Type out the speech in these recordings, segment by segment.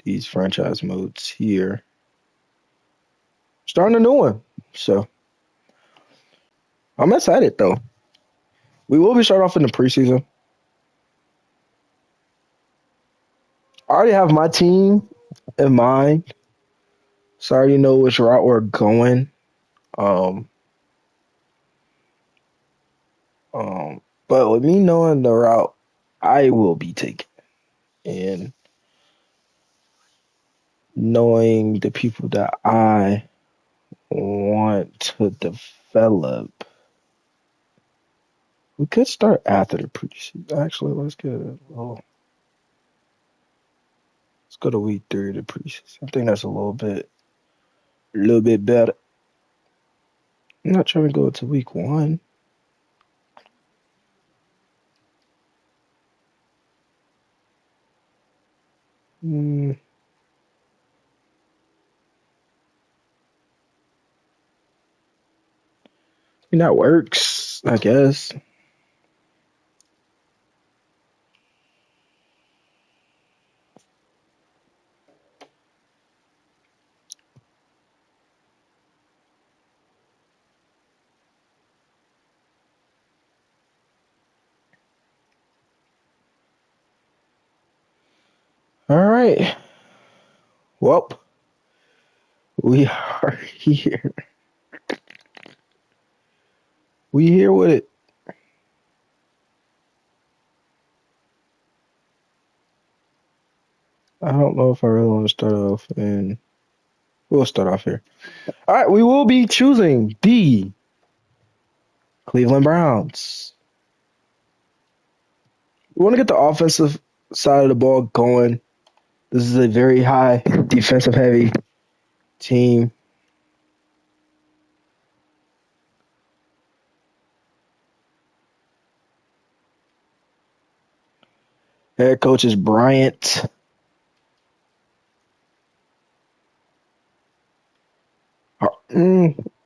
these franchise modes here. Starting a new one. So I'm excited though. We will be starting off in the preseason. I already have my team in mind, so I already know which route we're going. Um, but with me knowing the route I will be taking and knowing the people that I want to develop, we could start after the preseason. Actually, let's go to week 3 of the preseason. I think that's a little bit better. I'm not trying to go to week 1. Mm, I mean, that works, I guess. All right. Well, we are here. We here with it. I don't know if I really want to start off, and we'll start off here. All right, we will be choosing the Cleveland Browns. We want to get the offensive side of the ball going. This is a very high defensive heavy team. Head coach is Bryant.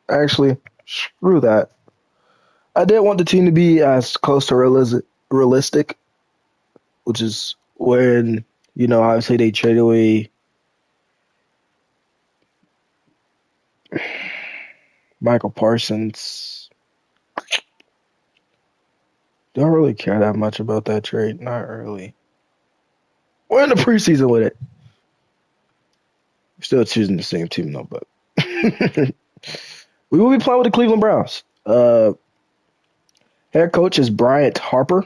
Actually, screw that. I did want the team to be as close to realistic, which is when, obviously they traded away Michael Parsons. Don't really care that much about that trade. Not really. We're in the preseason with it. Still choosing the same team though, but we will be playing with the Cleveland Browns. Head coach is Bryant Harper.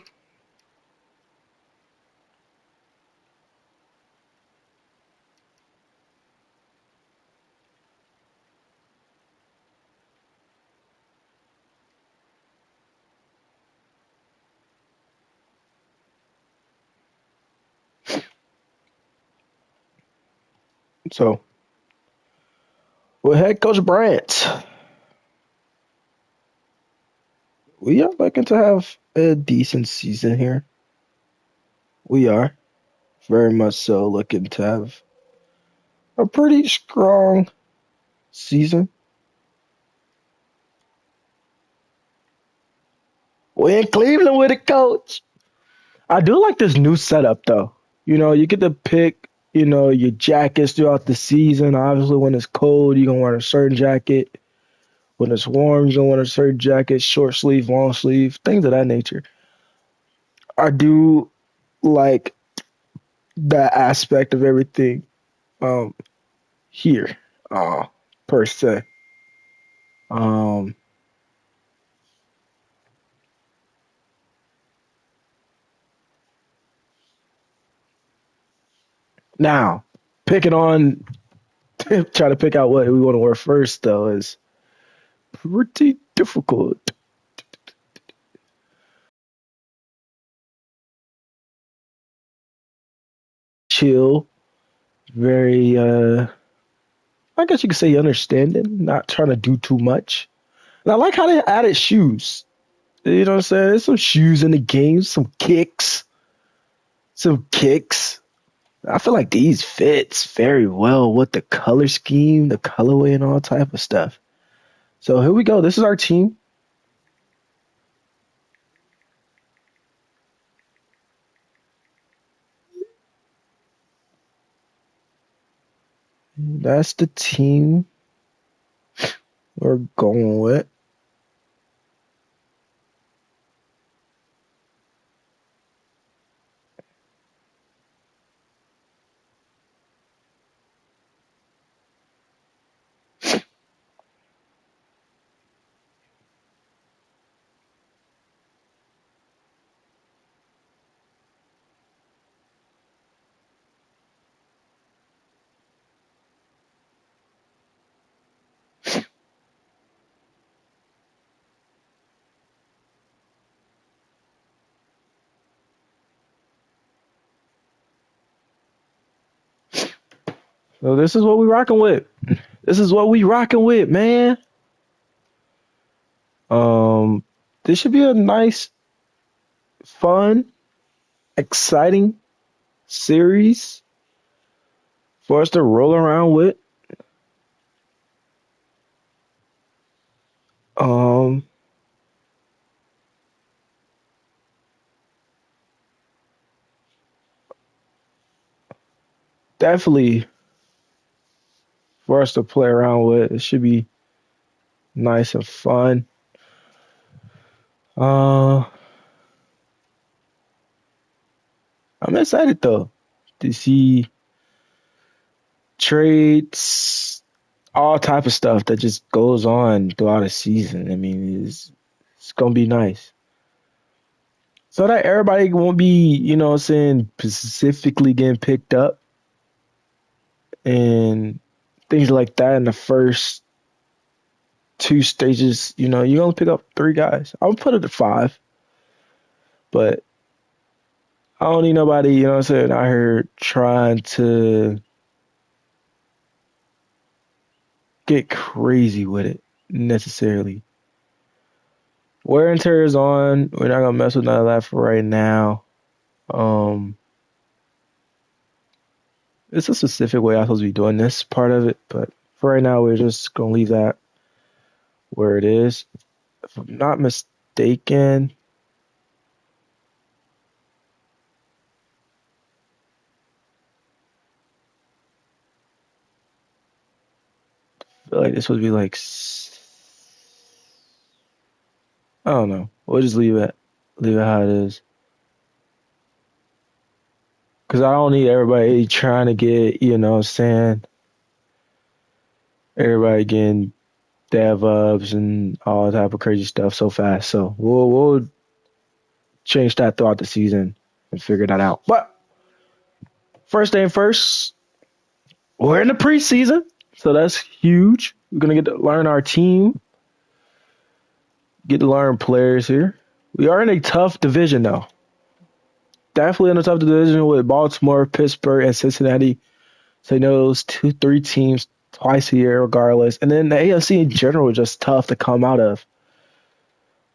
So with head coach Bryant, we are looking to have a decent season here. We are very much so looking to have a pretty strong season. We in Cleveland with it, coach. I do like this new setup though. You get to pick, your jackets throughout the season. Obviously, when it's cold, you're gonna wear a certain jacket. When it's warm, you're gonna wear a certain jacket, short sleeve, long sleeve, things of that nature. I do like that aspect of everything um here, per se. Um Now, picking on trying to pick out what we want to wear first though is pretty difficult. Chill, very I guess you could say understanding, not trying to do too much. And I like how they added shoes. You know what I'm saying? There's some shoes in the game, some kicks. I feel like these fits very well with the color scheme, the colorway, and all type of stuff. So here we go. This is our team. That's the team we're going with. So this is what we rocking with. This is what we rocking with, man. Um, this should be a nice, fun, exciting series for us to roll around with. Um, definitely for us to play around with. It should be nice and fun. Uh, I'm excited though to see trades, all type of stuff that just goes on throughout a season. I mean, it's gonna be nice. So that everybody won't be, what I'm saying, specifically getting picked up and things like that in the first two stages. You only pick up three guys. I would put it at five, but I don't need nobody, what I'm saying, out here trying to get crazy with it necessarily. Wear and tear is on. We're not gonna mess with none of that for right now. Um, it's a specific way I'm supposed to be doing this part of it, but for right now, we're just gonna leave that where it is. If I'm not mistaken, I feel like this would be like I don't know. We'll just leave it how it is. Cause I don't need everybody trying to get, what I'm saying, everybody getting dev ups and all type of crazy stuff so fast. So we'll change that throughout the season and figure that out. But first thing first, we're in the preseason, so that's huge. We're gonna get to learn our team, get to learn players here. We are in a tough division though. Definitely in a tough division with Baltimore, Pittsburgh, and Cincinnati. So you know those two, three teams twice a year, regardless. And then the AFC in general is just tough to come out of.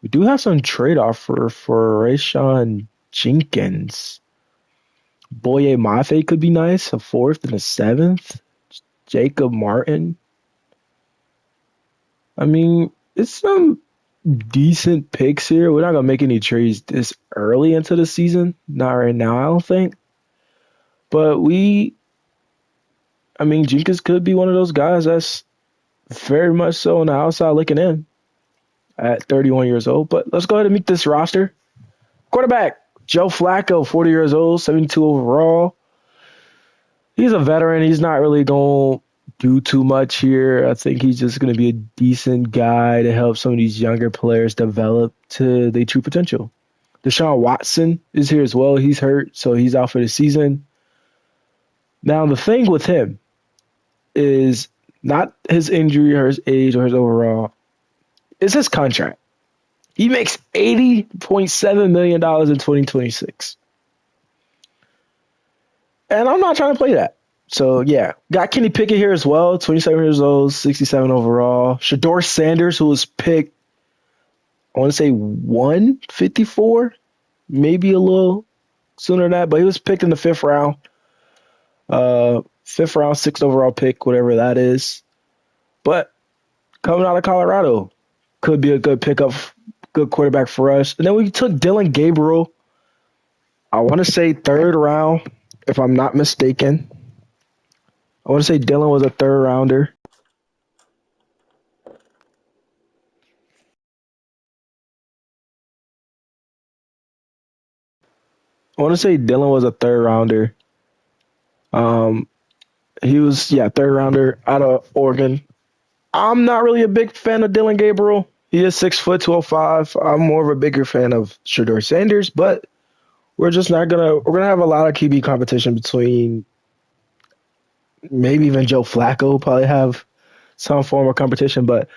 We do have some trade offer for Rayshawn Jenkins. Boye Mafe could be nice, a fourth and a seventh. Jacob Martin. I mean, it's some decent picks here. We're not gonna make any trades this early into the season. Not right now, I don't think. But Jenkins could be one of those guys that's very much so on the outside looking in at 31 years old. But let's go ahead and meet this roster. Quarterback, Joe Flacco, 40 years old, 72 overall. He's a veteran. He's not really going to do too much here. I think he's just going to be a decent guy to help some of these younger players develop to their true potential. Deshaun Watson is here as well. He's hurt, so he's out for the season. Now, the thing with him is not his injury or his age or his overall. It's his contract. He makes $80.7 million in 2026. And I'm not trying to play that. So, yeah. Got Kenny Pickett here as well, 27 years old, 67 overall. Shador Sanders, who was picked, I want to say 154, maybe a little sooner than that, but he was picked in the fifth round. Fifth round, sixth overall pick, whatever that is. But coming out of Colorado, could be a good pickup, good quarterback for us. And then we took Dylan Gabriel, I want to say third round, if I'm not mistaken. I want to say Dylan was a third rounder. I want to say Dylan was a third rounder. Um, he was third rounder out of Oregon. I'm not really a big fan of Dylan Gabriel. He is 6 foot 205. I'm more of a bigger fan of Shador Sanders, but we're gonna have a lot of QB competition between maybe even Joe Flacco will probably have some form of competition. But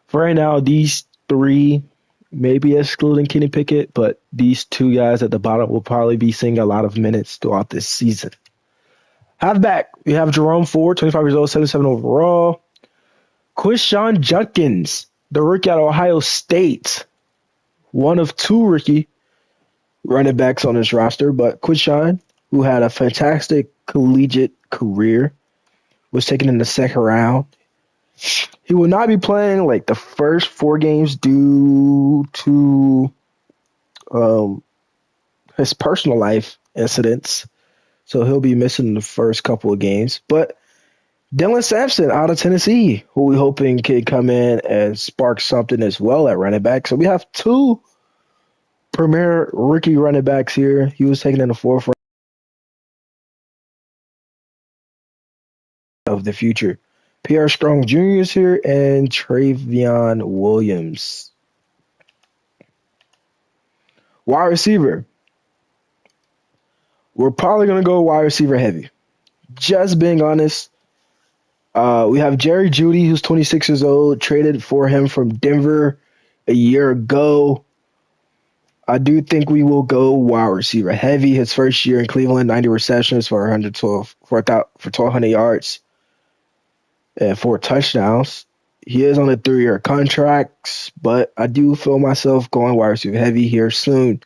for right now, these three, maybe excluding Kenny Pickett, but these two guys at the bottom will probably be seeing a lot of minutes throughout this season. Halfback, we have Jerome Ford, 25 years old, 77 overall. Quishon Judkins, the rookie out of Ohio State, one of two rookie running backs on this roster, but Quishon, who had a fantastic collegiate career, was taken in the second round. He will not be playing like the first 4 games due to um, his personal life incidents. So he'll be missing the first couple of games. But Dylan Sampson out of Tennessee, who we hoping can come in and spark something as well at running back. So we have two premier rookie running backs here. He was taken in the fourth round of the future. Pierre Strong Jr. is here and Travion Williams. Wide receiver. We're probably going to go wide receiver heavy. Just being honest, we have Jerry Judy, who's 26 years old, traded for him from Denver a year ago. I do think we will go wide receiver heavy. His first year in Cleveland, 90 receptions for 112 for 1,200 yards and 4 touchdowns. He is on a 3-year contract, but I do feel myself going wide receiver heavy here soon.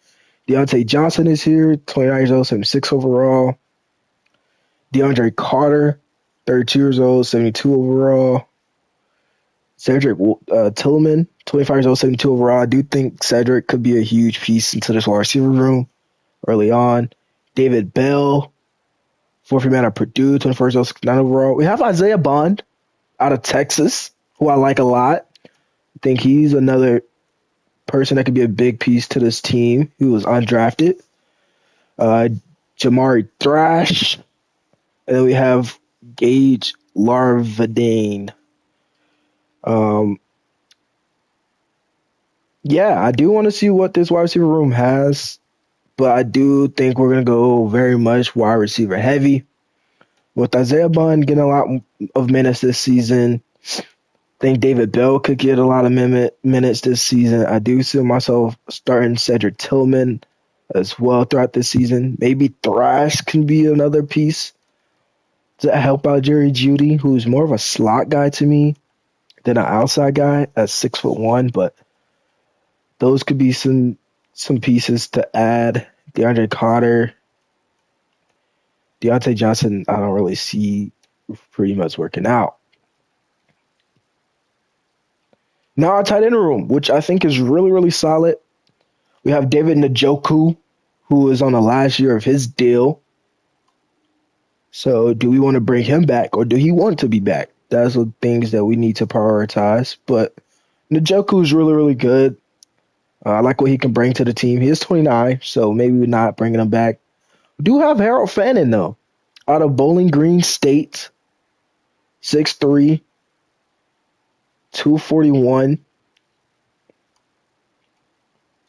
Deontay Johnson is here, 29 years old, 76 overall. DeAndre Carter, 32 years old, 72 overall. Cedric Tillman, 25 years old, 72 overall. I do think Cedric could be a huge piece into this wide receiver room early on. David Bell, fourth man out of Purdue, 21st years old, 69 overall. We have Isaiah Bond out of Texas, who I like a lot. I think he's another person that could be a big piece to this team who was undrafted. Uh, Jamari Thrash. And then we have Gage Larvadane. Um, yeah, I do want to see what this wide receiver room has, but I do think we're going to go very much wide receiver heavy. With Isaiah Bond getting a lot of minutes this season, I think David Bell could get a lot of minutes this season. I do see myself starting Cedric Tillman as well throughout this season. Maybe Thrash can be another piece to help out Jerry Judy, who's more of a slot guy to me than an outside guy at 6'1", but those could be some pieces to add. DeAndre Carter, Deontay Johnson, I don't really see pretty much working out. Now our tight end room, which I think is really, really solid. We have David Njoku, who is on the last year of his deal. So do we want to bring him back or do he want to be back? That's the things that we need to prioritize. But Njoku is really, really good. I like what he can bring to the team. He is 29, so maybe we're not bringing him back. We do have Harold Fannin, though, out of Bowling Green State, 6'3", 241.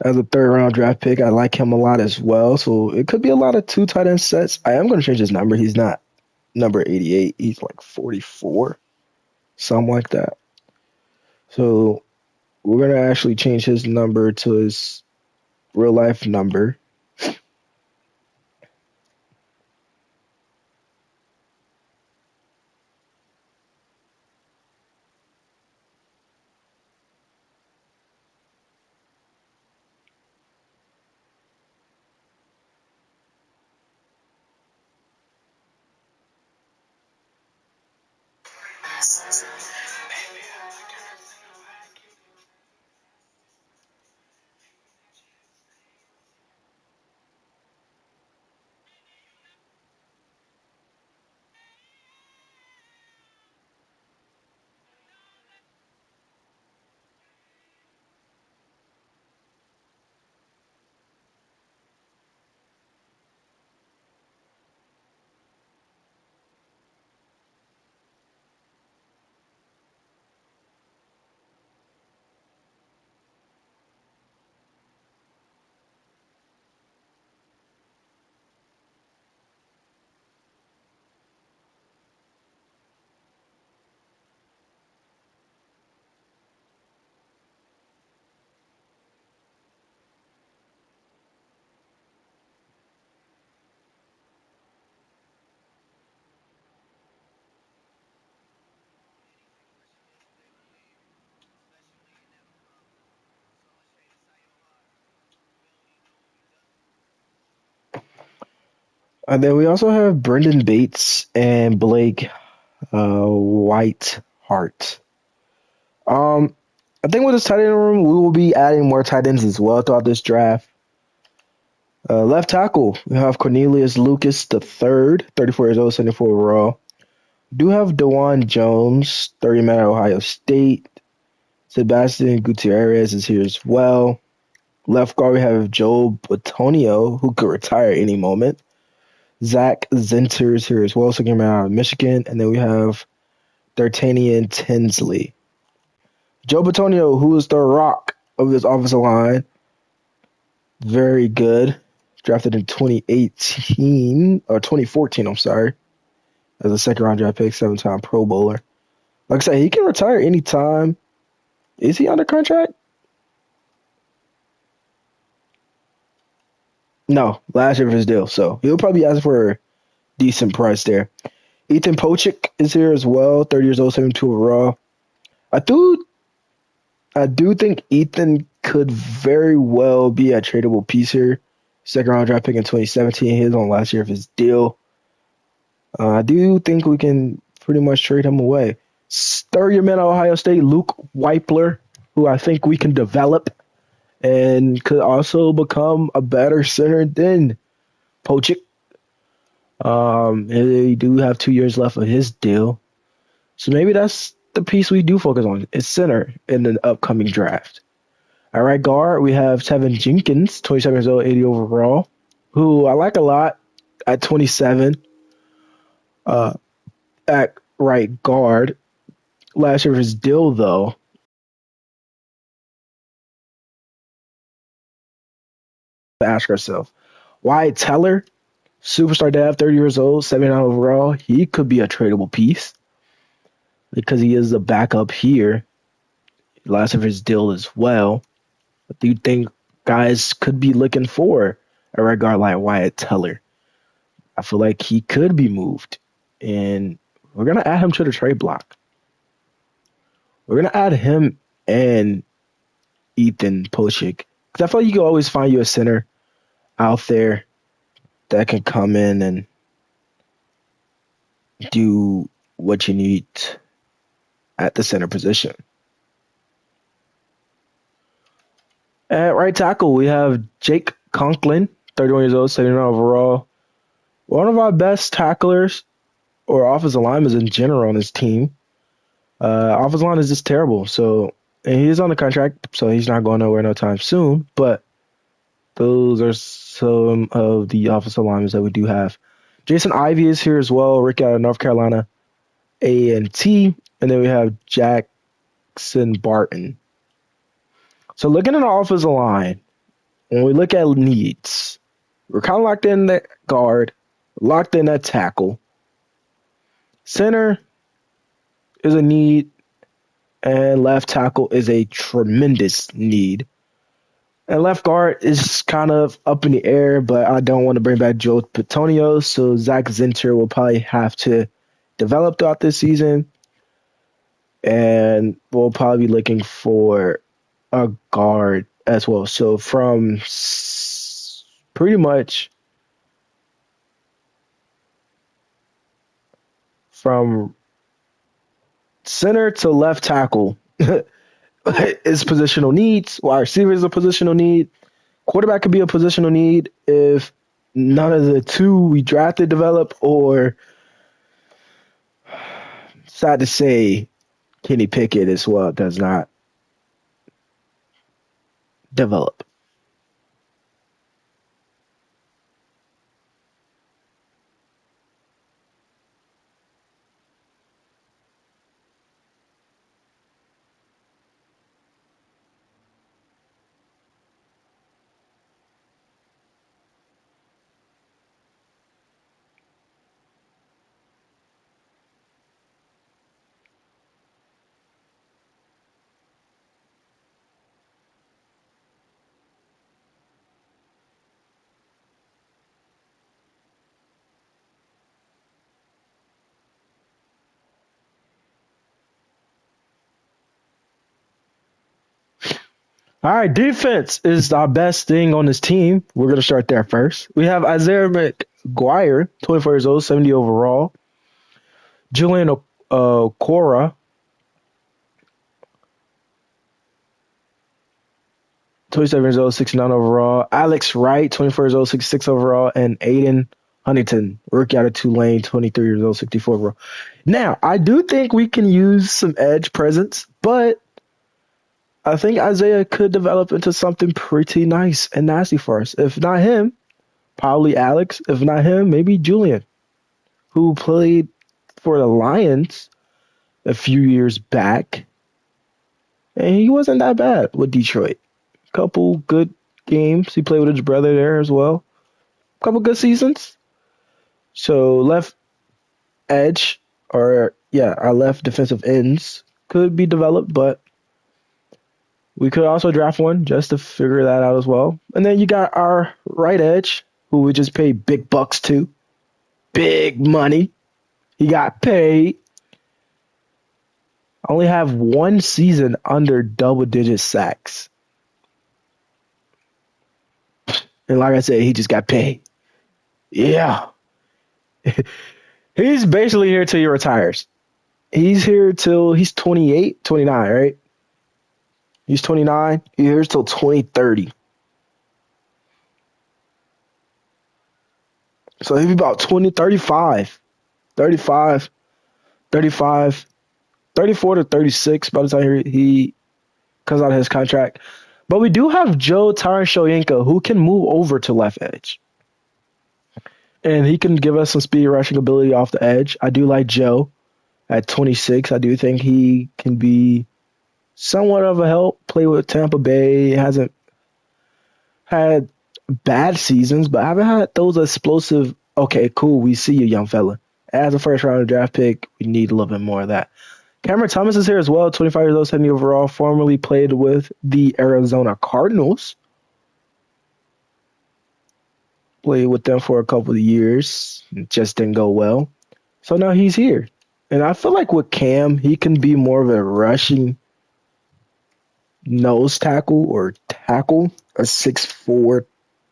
As a third-round draft pick, I like him a lot as well. So it could be a lot of two tight end sets. I am going to change his number. He's not number 88. He's like 44, something like that. So we're going to actually change his number to his real-life number. And then we also have Brendan Bates and Blake White Hart. Um, I think with this tight end room, we will be adding more tight ends as well throughout this draft. Left tackle, we have Cornelius Lucas the third, 34 years old, 74 overall. Do have Dewan Jones, 30 man at Ohio State. Sebastian Gutierrez is here as well. Left guard, we have Joe Batonio, who could retire any moment. Zach Zinter is here as well, second man out of Michigan. And then we have D'Artagnan Tinsley. Joe Batonio, who is the rock of this offensive line, very good. Drafted in 2018 or 2014, I'm sorry, as a second round draft pick, 7-time Pro Bowler. Like I said, he can retire anytime. Is he under contract? No, last year of his deal. So he'll probably ask for a decent price there. Ethan Pochik is here as well, 30 years old, 72 overall. I do I do think Ethan could very well be a tradable piece here. Second round draft pick in 2017. He was on last year of his deal. I do think we can pretty much trade him away. Third year man at Ohio State, Luke Weipler, who I think we can develop and could also become a better center than Pochik. They do have 2 years left of his deal. So maybe that's the piece we do focus on. It's center in the upcoming draft. All right, guard, we have Tevin Jenkins, 27 years old, 80 overall, who I like a lot at 27 uh, at right guard. Last year of his deal, though, ask ourselves, Wyatt Teller, superstar dad, 30 years old, 79 overall, he could be a tradable piece because he is a backup here. Last of his deal as well. But do you think guys could be looking for a right guard like Wyatt Teller? I feel like he could be moved, and we're gonna add him to the trade block. We're gonna add him and Ethan Pochik because I feel like you can always find you a center out there that can come in and do what you need at the center position. At right tackle, we have Jake Conklin, 31 years old, 79 overall. One of our best tacklers or offensive linemen in general on this team. Offensive line is just terrible. So, and he's on the contract, so he's not going nowhere no time soon. But those are some of the offensive linemen that we do have. Jason Ivey is here as well. Rick out of North Carolina A&T. And then we have Jackson Barton. So looking at the offensive line, when we look at needs, we're kind of locked in that guard, locked in that tackle. Center is a need, and left tackle is a tremendous need. And left guard is kind of up in the air, but I don't want to bring back Joe Petonio, so Zach Zinter will probably have to develop throughout this season. And we'll probably be looking for a guard as well. So from pretty much from center to left tackle is positional needs. Wide receiver is a positional need. Quarterback could be a positional need if none of the two we drafted develop, or sad to say, Kenny Pickett as well does not develop. All right, defense is our best thing on this team. We're going to start there first. We have Isaiah Guire, 24 years old, 70 overall. Julian Cora, 27 years old, 69 overall. Alex Wright, 24 years old, 66 overall. And Aiden Huntington, rookie out of Tulane, 23 years old, 64 overall. Now, I do think we can use some edge presence, but I think Isaiah could develop into something pretty nice and nasty for us. If not him, probably Alex. If not him, maybe Julian, who played for the Lions a few years back, and he wasn't that bad with Detroit. Couple good games. He played with his brother there as well. Couple good seasons. So left edge, or yeah, our left defensive ends could be developed, but we could also draft one just to figure that out as well. And then you got our right edge, who we just paid big bucks to. Big money. He got paid. I only have one season under double digit sacks. And like I said, he just got paid. Yeah. He's basically here till he retires. He's here till he's 28, 29, right? He's 29. He's here till 2030. So he'll be about 20, 35, 35, 35, 34 to 36 by the time he comes out of his contract. But we do have Joe Tarashoyenko who can move over to left edge. And he can give us some speed rushing ability off the edge. I do like Joe at 26. I do think he can be somewhat of a help. Play with Tampa Bay. Hasn't had bad seasons, but haven't had those explosive, okay, cool, we see you, young fella. As a first round draft pick, we need a little bit more of that. Cameron Thomas is here as well, 25 years old, 70 overall, formerly played with the Arizona Cardinals. Played with them for a couple of years. It just didn't go well. So now he's here. And I feel like with Cam, he can be more of a rushing nose tackle or tackle, a 6'4",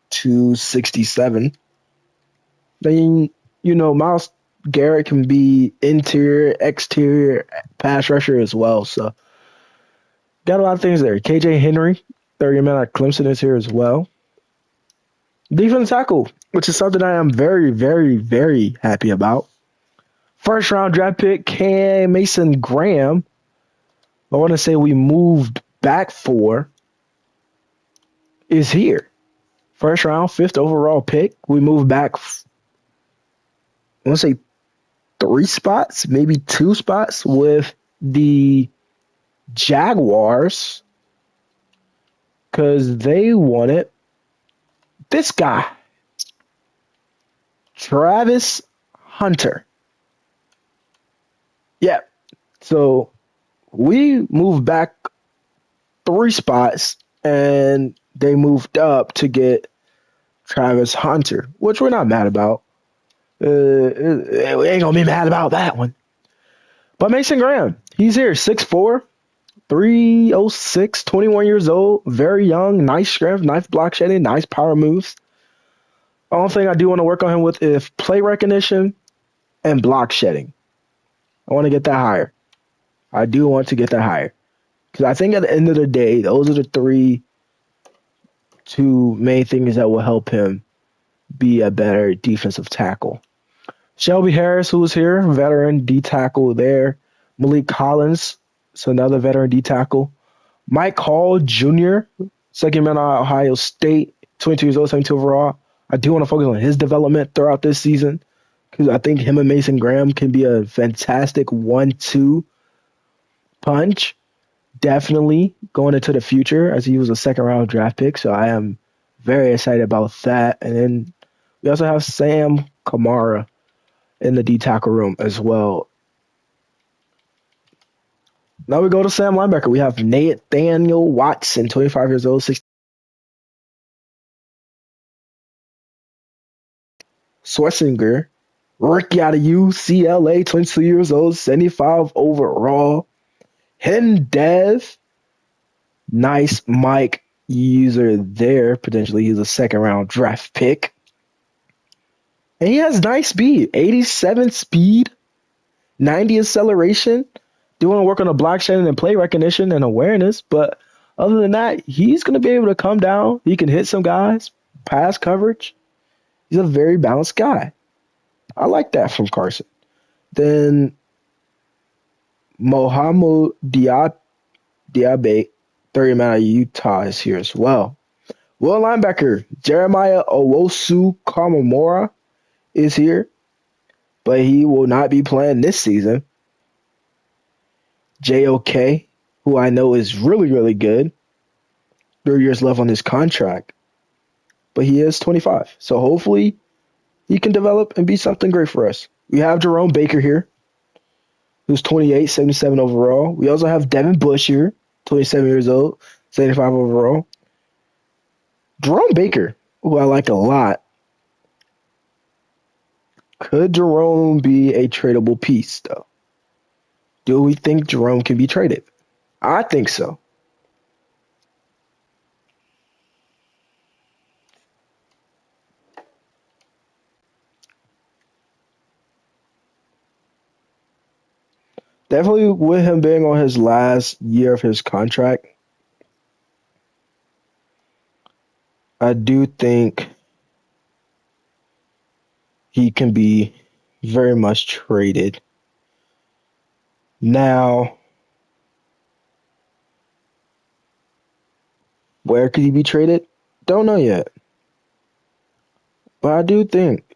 267. Then, Miles Garrett can be interior, exterior pass rusher as well. So, got a lot of things there. KJ Henry, 30 man at Clemson, is here as well. Defensive tackle, which is something I am very, very, very happy about. First round draft pick, Mason Graham. I want to say we moved back for, is here. First round, 5th overall pick. We moved back, I want to say 3 spots, maybe 2 spots with the Jaguars because they wanted this guy, Travis Hunter. Yeah. So we moved back 3 spots and they moved up to get Travis Hunter, which we're not mad about. We ain't gonna be mad about that one. But Mason Graham, he's here, 6'4", 306, 21 years old, very young, nice strength, nice block shedding, nice power moves. Only thing I do want to work on him with is play recognition and block shedding. I want to get that higher. I do want to get that higher. Because I think at the end of the day, those are the 2 main things that will help him be a better defensive tackle. Shelby Harris, who was here, veteran D tackle there. Malik Collins, so another veteran D tackle. Mike Hall Jr., second man out of Ohio State, 22 years old, 72 overall. I do want to focus on his development throughout this season because I think him and Mason Graham can be a fantastic 1-2 punch. Definitely going into the future as he was a second round draft pick. So I am very excited about that. And then we also have Sam Kamara in the D tackle room as well. Now we go to Sam linebacker. We have Nathaniel Watson, 25 years old, 6. Schwarzenegger, rookie out of UCLA, 22 years old, 75 overall. Hendev, nice Mike user there. Potentially he's a second round draft pick. And he has nice speed, 87 speed, 90 acceleration. Do want to work on a block shedding and play recognition and awareness, but other than that, he's going to be able to come down. He can hit some guys, pass coverage. He's a very balanced guy. I like that from Carson. Then Mohamed Diabe, 30 man out of Utah, is here as well. Will linebacker Jeremiah Owosu Kamamora is here, but he will not be playing this season. JOK, who I know is really, really good, 3 years left on his contract, but he is 25. So hopefully he can develop and be something great for us. We have Jerome Baker here, who's 28, 77 overall. We also have Devin Bush here, 27 years old, 75 overall. Jerome Baker, who I like a lot, could Jerome be a tradable piece, though? Do we think Jerome can be traded? I think so. Definitely with him being on his last year of his contract, I do think he can be very much traded. Now, where could he be traded? Don't know yet. But I do think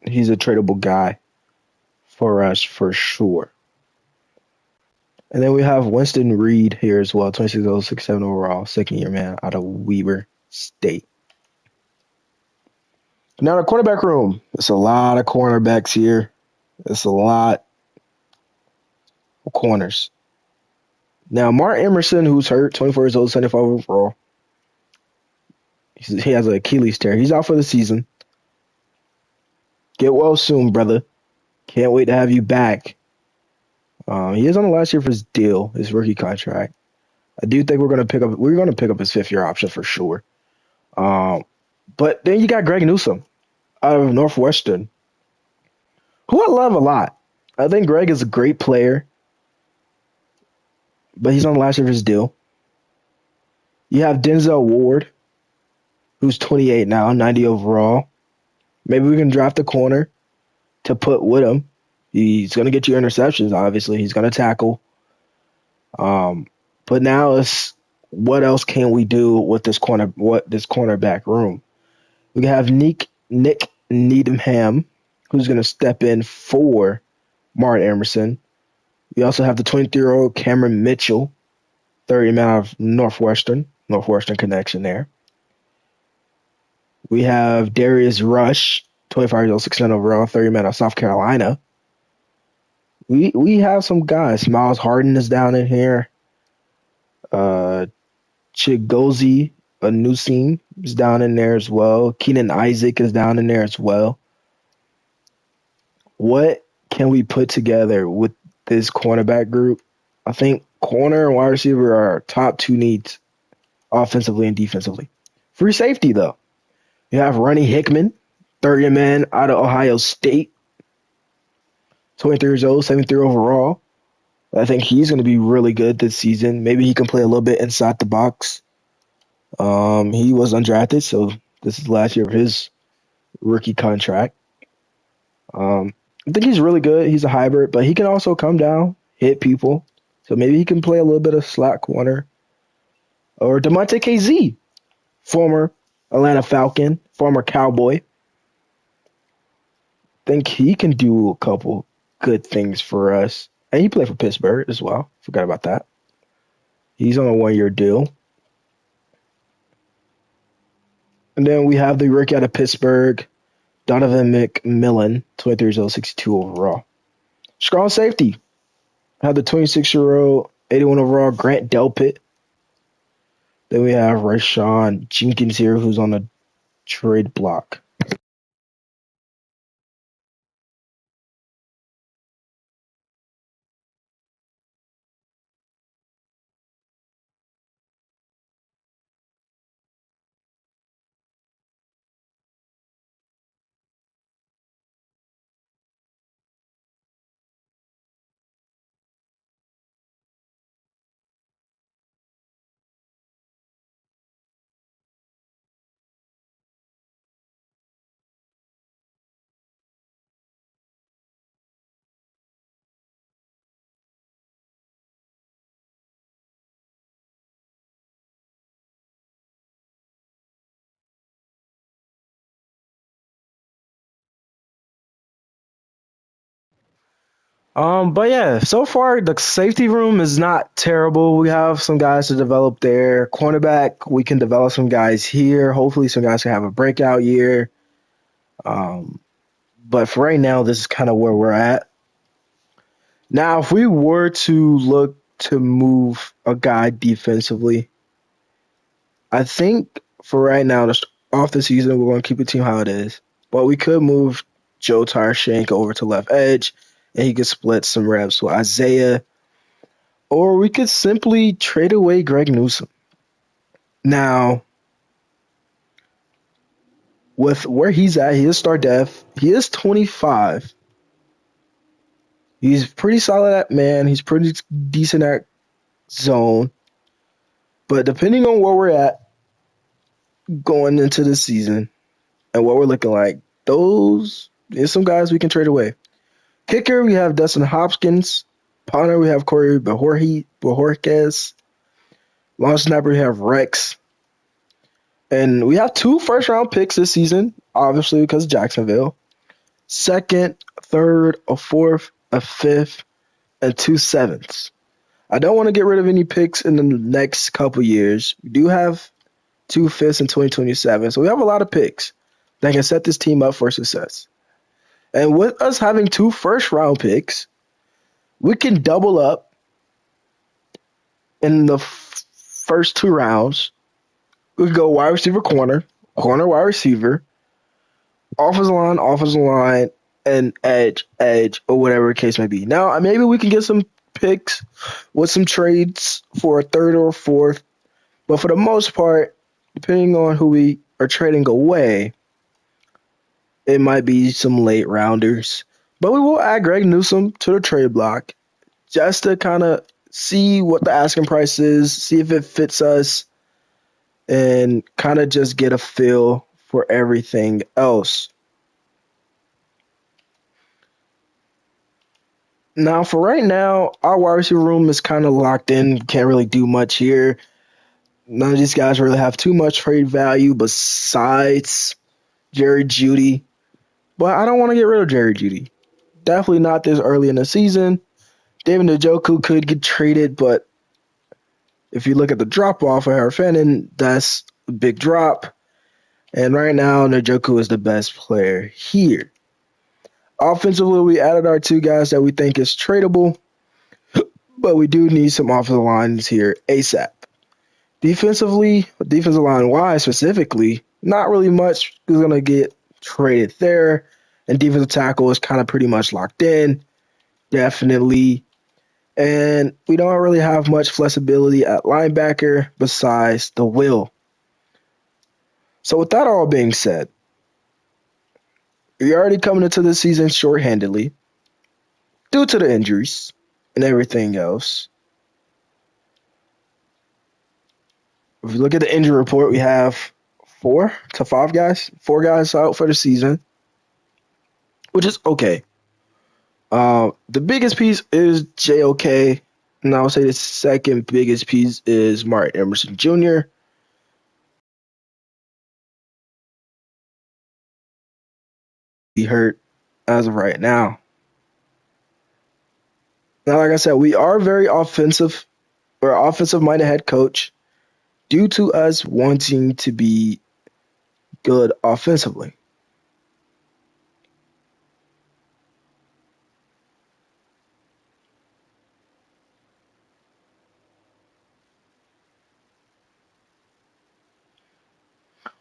he's a tradable guy for us for sure. And then we have Winston Reed here as well, 26.067 overall, second year man out of Weber State. Now the quarterback room. It's a lot of cornerbacks here. It's a lot of corners. Now Mark Emerson, who's hurt, 24 years old, 75 overall. He has an Achilles tear. He's out for the season. Get well soon, brother. Can't wait to have you back. He is on the last year of his deal, his rookie contract. I do think we're gonna pick up his 5th year option for sure. Um, but then you got Greg Newsome out of Northwestern, who I love a lot. I think Greg is a great player, but he's on the last year of his deal. You have Denzel Ward, who's 28 now, 90 overall. Maybe we can draft a corner to put with him. He's going to get you interceptions, obviously. He's going to tackle. Um, but now it's what else can we do with this cornerback room? We have Nick Needham, who's going to step in for Martin Emerson. We also have the 23-year-old Cameron Mitchell, 30 man out of Northwestern connection there. We have Darius Rush, 25 years old, 6'9" overall, 30 man out of South Carolina. We have some guys. Miles Harden is down in here. Uh, Chigozie Anusim is down in there as well. Keenan Isaac is down in there as well. What can we put together with this cornerback group? I think corner and wide receiver are our top 2 needs offensively and defensively. Free safety, though. You have Ronnie Hickman, 30 man out of Ohio State, 23 years old, 73 overall. I think he's going to be really good this season. Maybe he can play a little bit inside the box. He was undrafted, so this is the last year of his rookie contract. I think he's really good. He's a hybrid, but he can also come down, hit people. So maybe he can play a little bit of slot corner. Or DeMonte KZ, former Atlanta Falcon, former Cowboy. Think he can do a couple good things for us. And he played for Pittsburgh as well. Forgot about that. He's on a 1 year deal. And then we have the rookie out of Pittsburgh, Donovan McMillan, 23 years old, 62 overall. Strong safety. Have the 26-year-old, 81 overall, Grant Delpit. Then we have Rashawn Jenkins here, who's on the trade block. But yeah, so far the safety room is not terrible. We have some guys to develop there. Cornerback, we can develop some guys here. Hopefully, some guys can have a breakout year. Um, but for right now, this is kind of where we're at. Now, if we were to look to move a guy defensively, I think for right now, just off the season, we're going to keep the team how it is. But we could move Joe Shank over to left edge, and he could split some reps with Isaiah. Or we could simply trade away Greg Newsom. Now, with where he's at, he is star def. He is 25. He's pretty solid at man. He's pretty decent at zone. But depending on where we're at going into the season and what we're looking like, those is some guys we can trade away. Kicker, we have Dustin Hopkins. Punter, we have Corey Bojorquez. Long snapper, we have Rex. And we have two first round picks this season, obviously because of Jacksonville. Second, third, a fourth, a fifth, and two sevenths. I don't want to get rid of any picks in the next couple years. We do have two fifths in 2027, so we have a lot of picks that can set this team up for success. And with us having two first round picks, we can double up in the first two rounds. We could go wide receiver, corner, corner, wide receiver, offensive line, and edge, or whatever the case may be. Now, maybe we can get some picks with some trades for a third or a fourth, but for the most part, depending on who we are trading away, it might be some late rounders. But we will add Greg Newsom to the trade block just to kind of see what the asking price is, see if it fits us, and kind of just get a feel for everything else. Now, for right now, our wide receiver room is kind of locked in. Can't really do much here. None of these guys really have too much trade value besides Jerry Judy. But I don't want to get rid of Jerry Judy. Definitely not this early in the season. David Njoku could get traded, but if you look at the drop off of Harfenin, that's a big drop. And right now, Njoku is the best player here. Offensively, we added our two guys that we think is tradable, but we do need some offensive lines here ASAP. Defensively, defensive line wise specifically, not really much is going to get traded there. And defensive tackle is kind of pretty much locked in, definitely. And we don't really have much flexibility at linebacker besides the will. So, with that all being said, we're already coming into the season shorthandedly due to the injuries and everything else. If you look at the injury report, we have four guys out for the season, which is okay. The biggest piece is JOK, and I would say the second biggest piece is Martin Emerson Jr. He hurt as of right now. Now, like I said, we are very offensive. We're an offensive minded head coach due to us wanting to be good offensively.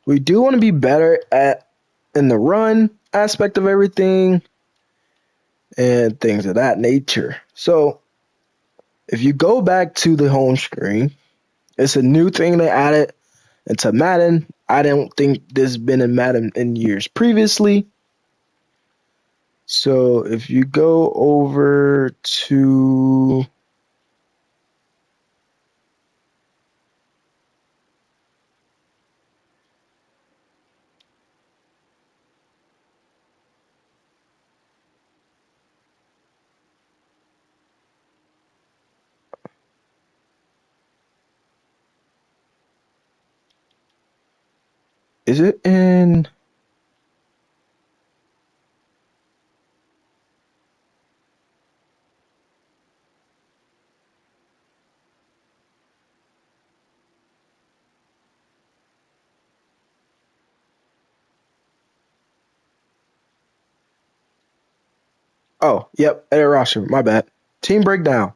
We do want to be better at in the run aspect of everything and things of that nature. So if you go back to the home screen, it's a new thing they added into Madden. I don't think this has been in Madden in years previously. So if you go over to is it in Oh, yep, edit roster. My bad. Team breakdown.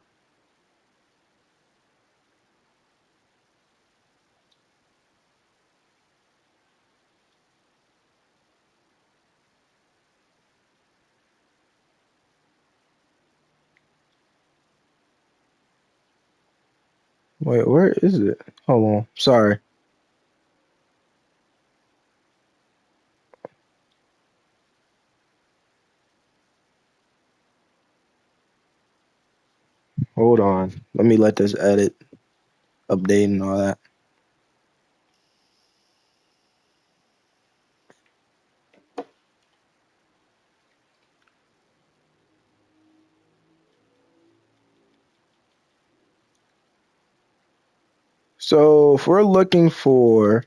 Wait, where is it? Hold on. Sorry. Hold on. Let me let this edit, update, and all that. So if we're looking for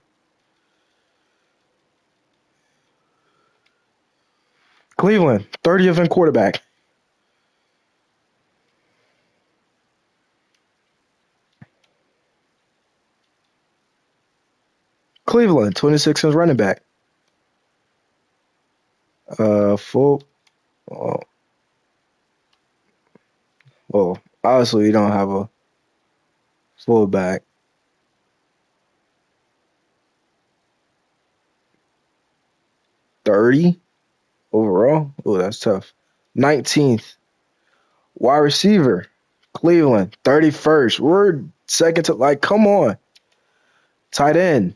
Cleveland, 30th in quarterback. Cleveland, 26th in running back. Full. Oh, well, obviously, you don't have a fullback. 30 overall. Oh, that's tough. 19th wide receiver. Cleveland, 31st. We're second to like. Come on, tight end.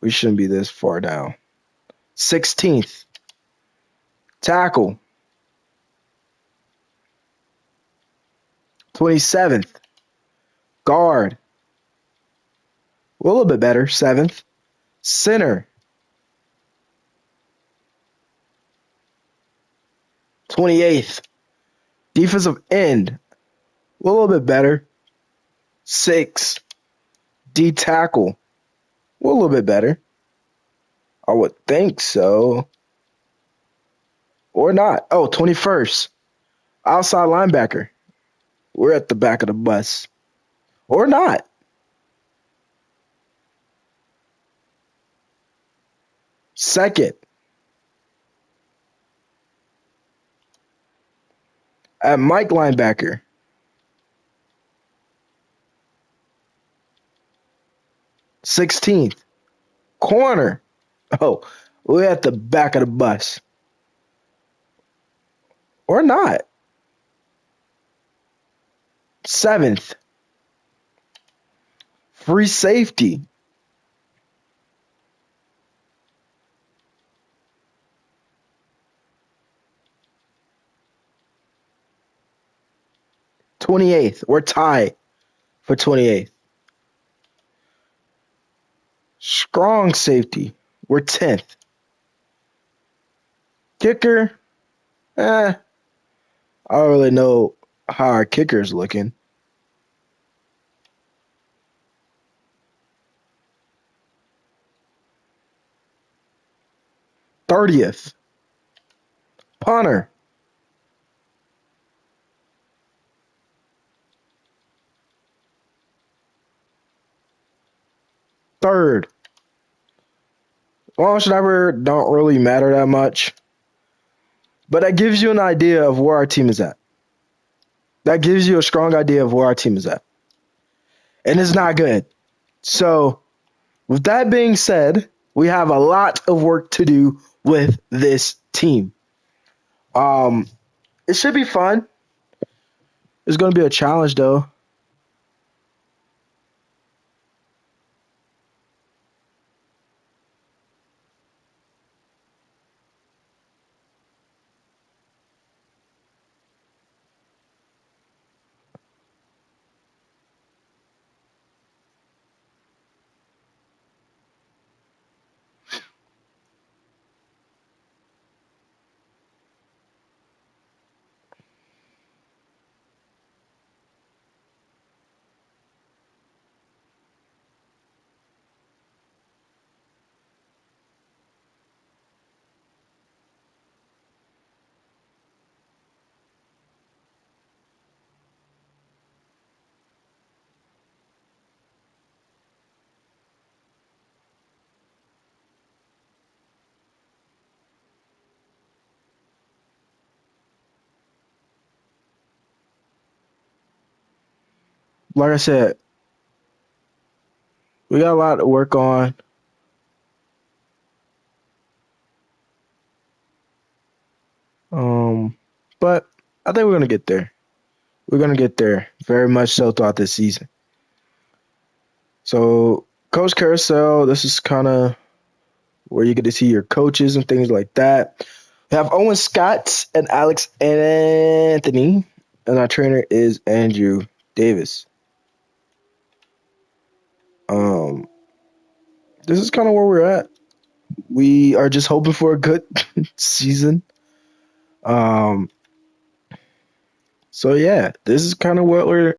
We shouldn't be this far down. 16th tackle. 27th guard. We're a little bit better. 7th center. 28th defensive end. We're a little bit better. 6th D tackle. We're a little bit better. I would think so. Or not. Oh, 21st outside linebacker. We're at the back of the bus. Or not. Second at Mike linebacker. 16th corner. Oh, we're at the back of the bus. Or not. 7th free safety. 28th. We're tied for 28th. Strong safety. We're 10th. Kicker. I don't really know how our kicker's looking. 30th. Punter. 3rd. Launch never don't really matter that much. But that gives you an idea of where our team is at. That gives you a strong idea of where our team is at. And it's not good. So, with that being said, we have a lot of work to do with this team. Um, it should be fun. It's going to be a challenge, though. like I said, we got a lot to work on. Um, but I think we're gonna get there. We're gonna get there very much so throughout this season. So, Coach Carousel, this is kind of where you get to see your coaches and things like that. We have Owen Scott and Alex Anthony, and our trainer is Andrew Davis. Um, this is kind of where we're at. We are just hoping for a good season. Um, so yeah, this is kind of what we're